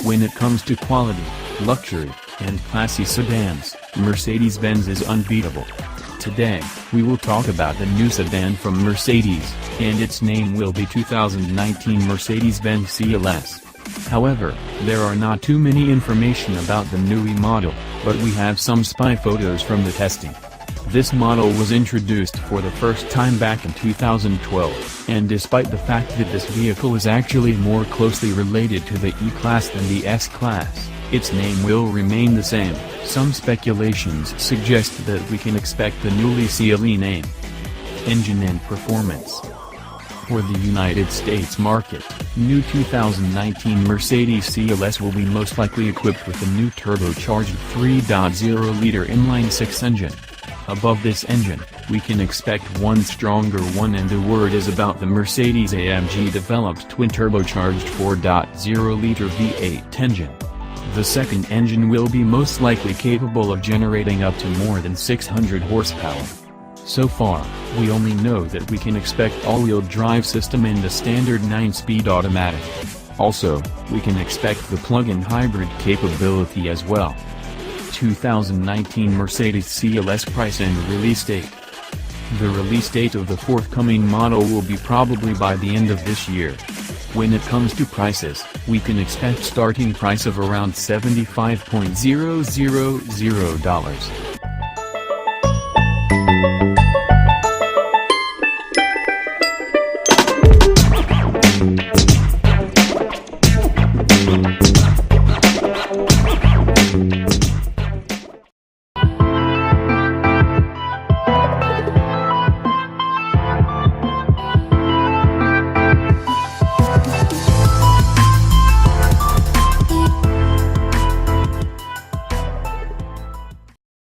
When it comes to quality, luxury, and classy sedans, Mercedes Benz is unbeatable. Today, we will talk about the new sedan from Mercedes, and its name will be 2019 Mercedes Benz CLS. However, there are not too many information about the new model, but we have some spy photos from the testing. This model was introduced for the first time back in 2012, and despite the fact that this vehicle is actually more closely related to the E-Class than the S-Class, its name will remain the same. Some speculations suggest that we can expect the newly CLE name. Engine and performance. For the United States market, new 2019 Mercedes CLS will be most likely equipped with a new turbocharged 3.0-liter inline-six engine. Above this engine, we can expect one stronger one, and the word is about the Mercedes-AMG developed twin-turbocharged 4.0-liter V8 engine. The second engine will be most likely capable of generating up to more than 600 horsepower. So far, we only know that we can expect all-wheel drive system and the standard 9-speed automatic. Also, we can expect the plug-in hybrid capability as well. 2019 Mercedes CLS price and release date. The release date of the forthcoming model will be probably by the end of this year. When it comes to prices, we can expect starting price of around $75,000.